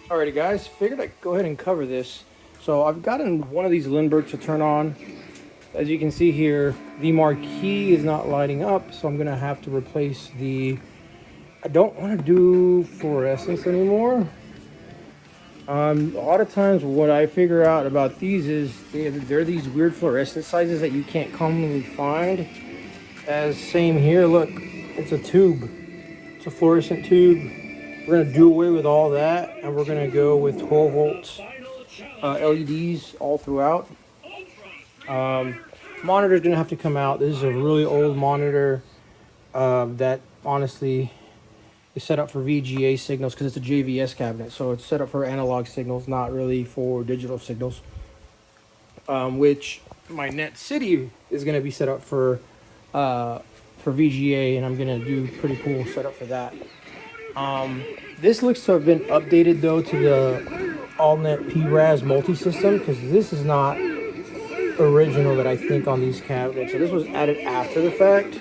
Alrighty guys, figured I'd go ahead and cover this. So I've gotten one of these Lindberghs to turn on. As you can see here, the marquee is not lighting up, so I'm gonna have to replace the... I don't want to do fluorescence anymore. A lot of times what I figure out about these is they're these weird fluorescent sizes that you can't commonly find. As same here, look, it's a tube. It's a fluorescent tube. We're gonna do away with all that, and we're gonna go with 12 volts LEDs all throughout. Monitor's gonna have to come out. This is a really old monitor that honestly is set up for VGA signals because it's a JVS cabinet, so it's set up for analog signals, not really for digital signals. Which my Net City is gonna be set up for VGA, and I'm gonna do pretty cool setup for that. This looks to have been updated though to the AllNet PRAS multi-system, because this is not original that I think on these cabinets. So this was added after the fact.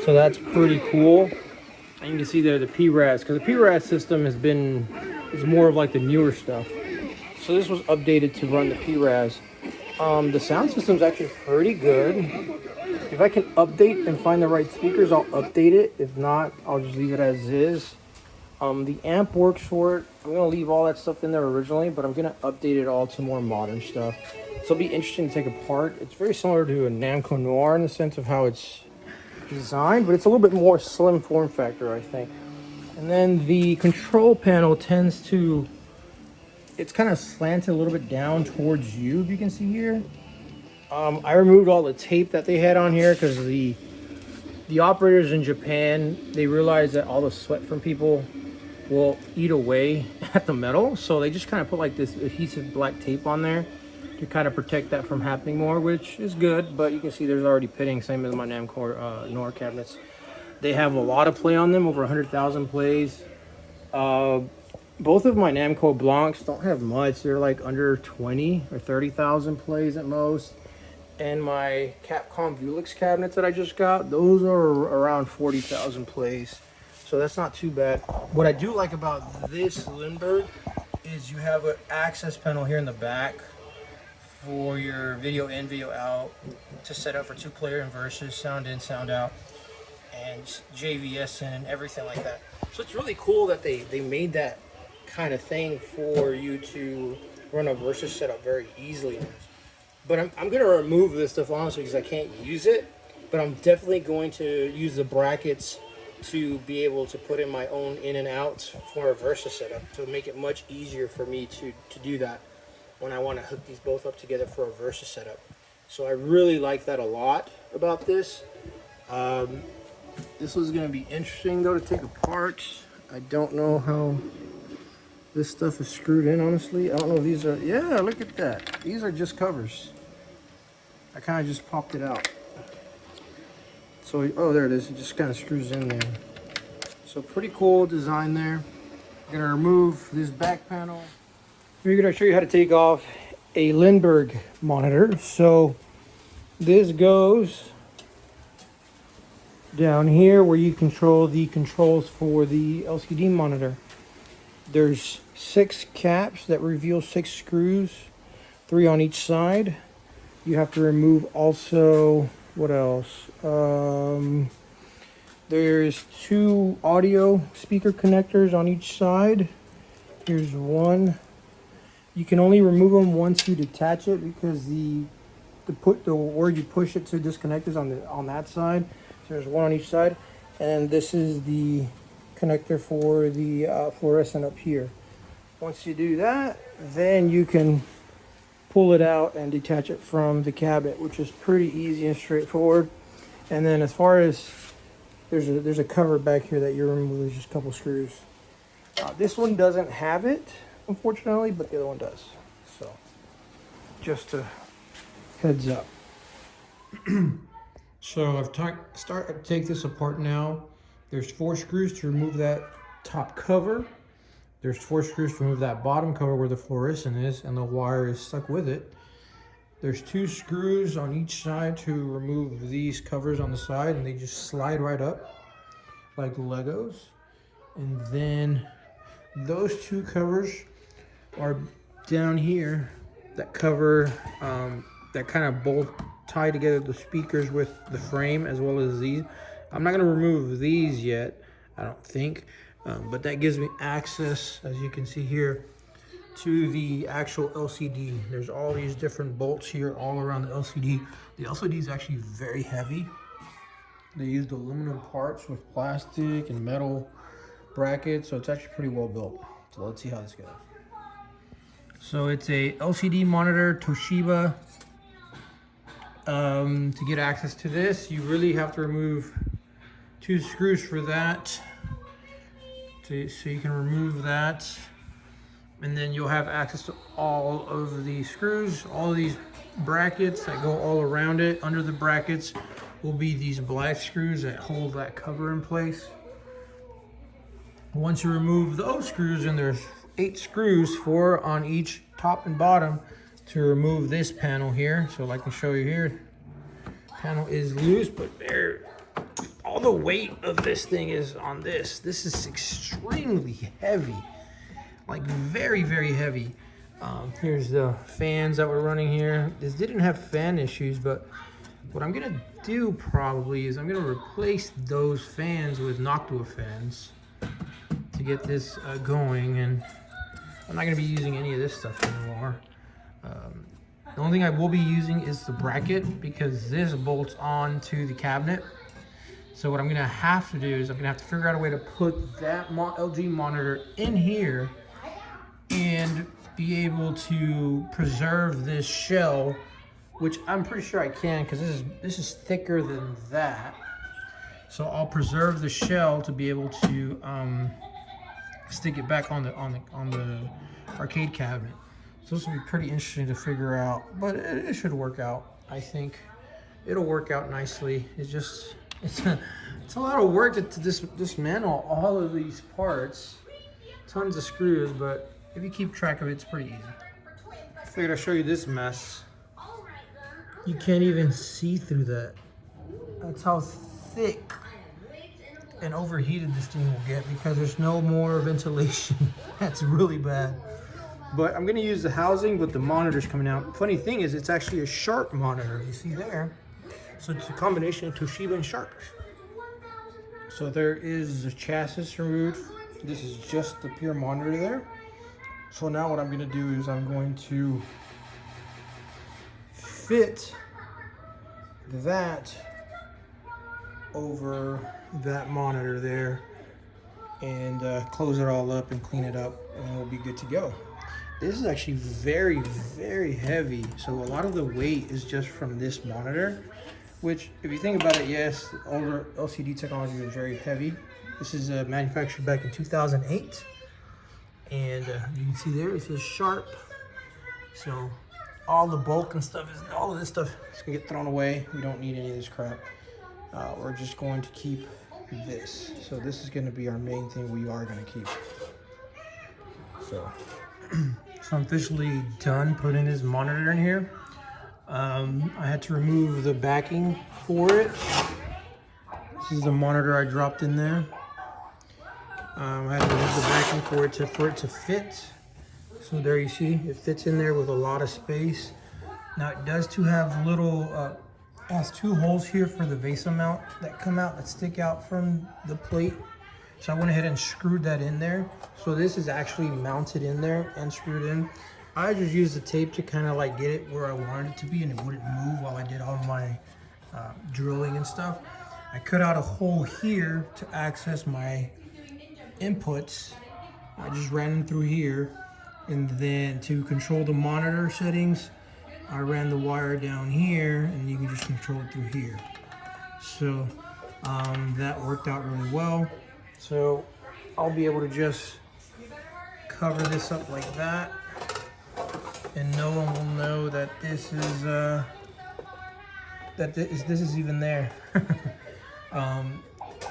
So that's pretty cool. And you can see there the PRAS, because the PRAS system is more of like the newer stuff. So this was updated to run the PRAS. The sound system's actually pretty good. If I can update and find the right speakers, I'll update it. If not, I'll just leave it as is. The amp works for it. I'm gonna leave all that stuff in there originally, but I'm gonna update it all to more modern stuff. So it'll be interesting to take apart. It's very similar to a Namco Noir in the sense of how it's designed, but it's a little bit more slim form factor, I think. And then the control panel tends to, it's kind of slanted a little bit down towards you, if you can see here. I removed all the tape that they had on here because the operators in Japan, they realized that all the sweat from people will eat away at the metal, so they just kind of put like this adhesive black tape on there to kind of protect that from happening more, which is good. But you can see there's already pitting, same as my Namco Noir cabinets. They have a lot of play on them, over 100,000 plays. Both of my Namco Blancs don't have much. They're like under 20 or 30,000 plays at most. And my Capcom Vulix cabinets that I just got, those are around 40,000 plays. So that's not too bad. What I do like about this Lindbergh is you have an access panel here in the back for your video in, video out, to set up for 2-player inverters, sound in, sound out, and JVS in and everything like that. So it's really cool that they made that kind of thing for you to run a Versus setup very easily. But I'm going to remove this stuff honestly because I can't use it. But I'm definitely going to use the brackets to be able to put in my own in and outs for a Versus setup to make it much easier for me to do that when I want to hook these both up together for a Versus setup. So I really like that a lot about this. This was going to be interesting though to take apart. I don't know how this stuff is screwed in, honestly. I don't know if these are... Yeah, look at that. These are just covers. I kind of just popped it out. So, oh, there it is. It just kind of screws in there. So pretty cool design there. I'm going to remove this back panel. Figured I'd show you how to take off a Lindbergh monitor. So this goes down here where you control the controls for the LCD monitor. There's 6 caps that reveal 6 screws, 3 on each side. You have to remove also, what else? There's 2 audio speaker connectors on each side. Here's one. You can only remove them once you detach it because where you push it to disconnect is on that side. So there's one on each side, and this is the connector for the fluorescent up here. Once you do that, then you can pull it out and detach it from the cabinet, which is pretty easy and straightforward. And then as far as there's a cover back here that you remove, there's just a couple screws. This one doesn't have it, unfortunately, but the other one does. So just a heads up. So I've started to take this apart now. There's 4 screws to remove that top cover. There's 4 screws to remove that bottom cover where the fluorescent is, and the wire is stuck with it. There's 2 screws on each side to remove these covers on the side, and they just slide right up like Legos. And then Those two covers are down here that cover, that kind of bolt tie together the speakers with the frame, as well as these. I'm not going to remove these yet, I don't think, but that gives me access, as you can see here, to the actual LCD. There's all these different bolts here all around the LCD. The LCD is actually very heavy. They used aluminum parts with plastic and metal brackets, so it's actually pretty well built. So let's see how this goes. So it's a LCD monitor, Toshiba. To get access to this, you really have to remove 2 screws for that. So you can remove that, and then you'll have access to all of the screws, all of these brackets that go all around it. Under the brackets will be these black screws that hold that cover in place. Once you remove those screws, and there's 8 screws, 4 on each top and bottom, to remove this panel here. So like I show you here, panel is loose, but all the weight of this thing is on this. This is extremely heavy, like very, very heavy. Here's the fans that we're running here. This didn't have fan issues, but what I'm gonna do probably is I'm gonna replace those fans with Noctua fans to get this going, and I'm not gonna be using any of this stuff anymore. The only thing I will be using is the bracket, because this bolts on to the cabinet. So what I'm gonna have to do is I'm gonna have to figure out a way to put that LG monitor in here and be able to preserve this shell, which I'm pretty sure I can, because this is thicker than that. So I'll preserve the shell to be able to stick it back on the arcade cabinet. So this will be pretty interesting to figure out, but it should work out. I think it'll work out nicely. It's a lot of work to dismantle all of these parts, tons of screws, but if you keep track of it, it's pretty easy. I figured I'd show you this mess. You can't even see through that. That's how thick and overheated this thing will get, because there's no more ventilation. That's really bad. But I'm gonna use the housing, but the monitor's coming out. Funny thing is, it's actually a Sharp monitor, you see there. So it's a combination of Toshiba and Sharp. So there is the chassis removed. This is just the pure monitor there. So now what I'm gonna do is I'm going to fit that over that monitor there, and close it all up and clean it up, and we'll be good to go. This is actually very, very heavy. So a lot of the weight is just from this monitor, which, if you think about it, yes, older LCD technology was very heavy. This is manufactured back in 2008. And you can see there, it says Sharp. So all the bulk and stuff, all of this stuff is gonna get thrown away. We don't need any of this crap. We're just going to keep this. So this is gonna be our main thing we are gonna keep. So, so I'm officially done putting this monitor in here. I had to remove the backing for it. This is the monitor I dropped in there. I had to remove the backing for it to fit. So there you see, it fits in there with a lot of space. Now it does have little, has 2 holes here for the VESA mount that come out, that stick out from the plate. So I went ahead and screwed that in there. So this is actually mounted in there and screwed in. I just used the tape to kind of like get it where I wanted it to be, and it wouldn't move while I did all my drilling and stuff. I cut out a hole here to access my inputs. I just ran them through here, and then to control the monitor settings, I ran the wire down here, and you can just control it through here. So that worked out really well. So I'll be able to just cover this up like that, and no one will know that this is this is even there.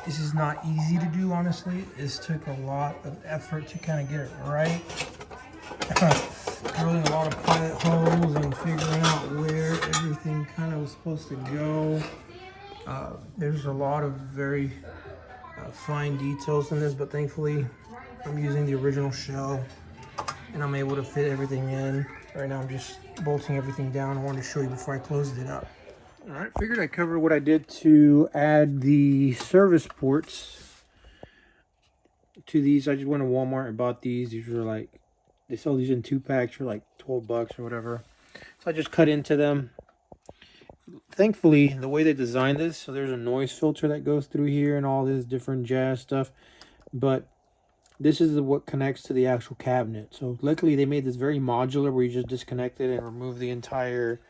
This is not easy to do, honestly. This took a lot of effort to kind of get it right. Drilling a lot of pilot holes and figuring out where everything kind of was supposed to go. There's a lot of very fine details in this, but thankfully I'm using the original shell, and I'm able to fit everything in. Right now I'm just bolting everything down. I wanted to show you before I closed it up. All right, figured I'd cover what I did to add the service ports to these. I just went to Walmart and bought these. These were like, they sell these in 2-packs for like 12 bucks or whatever. So I just cut into them. Thankfully, the way they designed this, so there's a noise filter that goes through here and all this different jazz stuff. But this is what connects to the actual cabinet. So luckily they made this very modular where you just disconnect it and remove the entire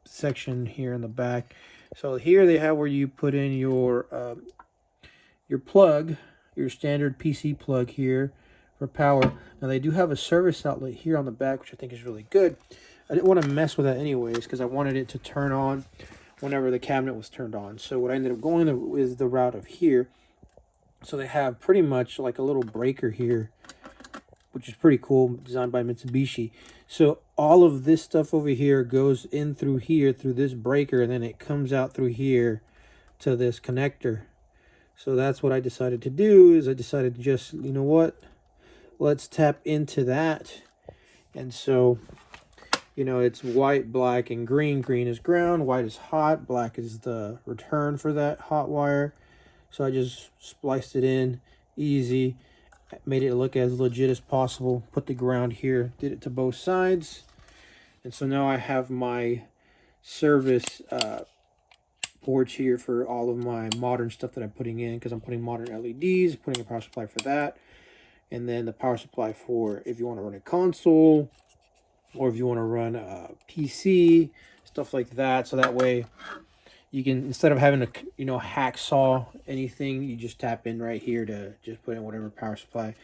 section here in the back. So here they have where you put in your plug, your standard PC plug here for power. Now they do have a service outlet here on the back, which I think is really good. I didn't want to mess with that anyways because I wanted it to turn on whenever the cabinet was turned on. So what I ended up going is the route of here. So they have pretty much like a little breaker here, which is pretty cool, designed by Mitsubishi. So all of this stuff over here goes in through here, through this breaker, and then it comes out through here to this connector. So that's what I decided to do, is I decided to just, you know what, let's tap into that. And so, you know, it's white, black, and green. Green is ground, white is hot, black is the return for that hot wire. So I just spliced it in, easy. Made it look as legit as possible. Put the ground here, did it to both sides. And so now I have my service ports here for all of my modern stuff that I'm putting in, because I'm putting modern LEDs, putting a power supply for that. And then the power supply for if you want to run a console, or if you want to run a PC, stuff like that. So that way you can, instead of having to, you know, hacksaw anything, you just tap in right here to just put in whatever power supply.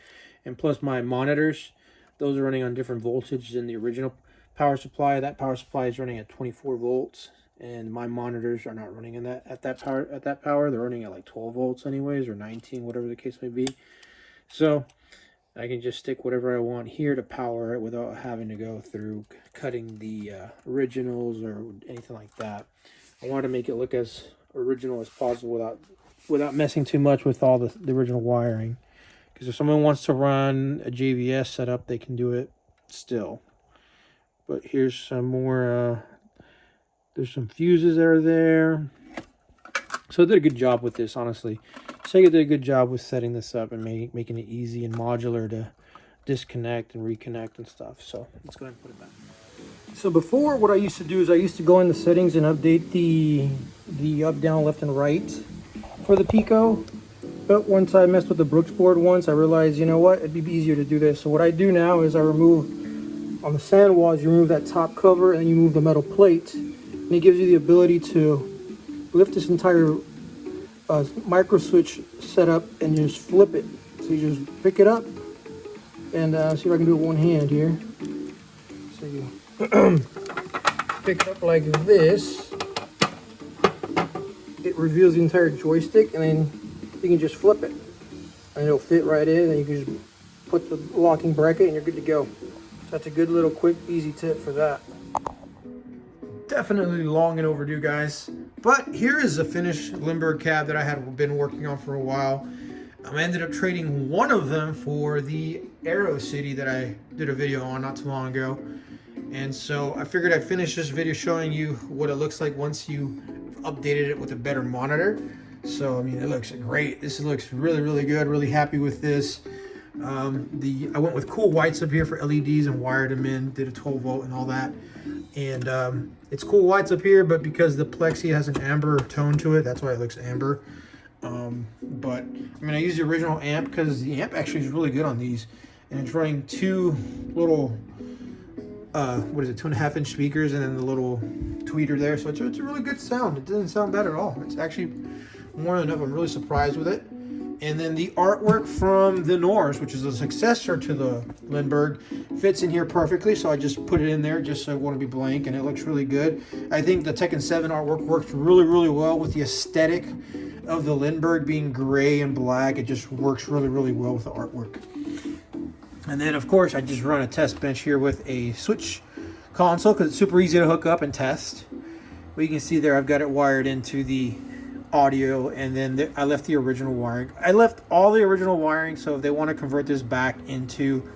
And plus my monitors, those are running on different voltage than the original power supply. That power supply is running at 24 volts, and my monitors are not running in that power. They're running at like 12 volts anyways, or 19, whatever the case may be. So I can just stick whatever I want here to power it without having to go through cutting the originals or anything like that. I wanted to make it look as original as possible without messing too much with all the original wiring. Because if someone wants to run a JVS setup, they can do it still. But here's some more, there's some fuses that are there. So I did a good job with this, honestly. SEGA did a good job with setting this up and making it easy and modular to disconnect and reconnect and stuff. So let's go ahead and put it back. So before, what I used to do is I used to go in the settings and update the up, down, left, and right for the Pico. But once I messed with the Brooks board once, I realized, you know what, it'd be easier to do this. So what I do now is I remove, on the sand walls, you remove that top cover and you move the metal plate. And it gives you the ability to lift this entire micro switch setup and just flip it. So you just pick it up and see if I can do it with one hand here. So you pick it up like this. It reveals the entire joystick, and then you can just flip it and it'll fit right in, and you can just put the locking bracket and you're good to go. So that's a good little quick easy tip for that. Definitely long and overdue, guys, but here is a finished Lindbergh cab that I had been working on for a while. I ended up trading one of them for the Aero City that I did a video on not too long ago. And so I figured I'd finish this video showing you what it looks like once you updated it with a better monitor. So I mean, it looks great. This looks really, really good. Really happy with this. I went with cool whites up here for LEDs and wired them in, did a 12 volt and all that. And it's cool whites up here, but because the plexi has an amber tone to it, that's why it looks amber. But I mean, I used the original amp because the amp actually is really good on these, and it's running two little 2.5 inch speakers and then the little tweeter there. So it's a really good sound. It doesn't sound bad at all. It's actually more than enough. I'm really surprised with it. And then the artwork from the Norse, which is a successor to the Lindbergh, fits in here perfectly. So I just put it in there just so it won't be blank, and it looks really good. I think the Tekken 7 artwork works really, really well with the aesthetic of the Lindbergh being gray and black. It just works really, really well with the artwork. And then, of course, I just run a test bench here with a switch console because it's super easy to hook up and test. Well, you can see there I've got it wired into the audio, and then I left the original wiring. I left all the original wiring, so if they want to convert this back into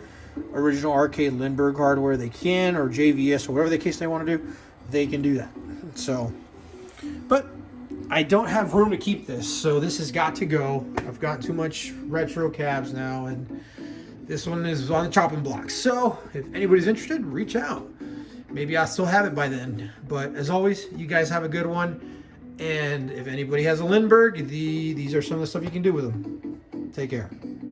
original arcade Lindbergh hardware, they can, or JVS, or whatever the case they want to do, they can do that. So, but I don't have room to keep this, so this has got to go. I've got too much retro cabs now, and this one is on the chopping block. So if anybody's interested, reach out. Maybe I'll still have it by then. But as always, you guys have a good one. And if anybody has a Lindbergh, these are some of the stuff you can do with them. Take care.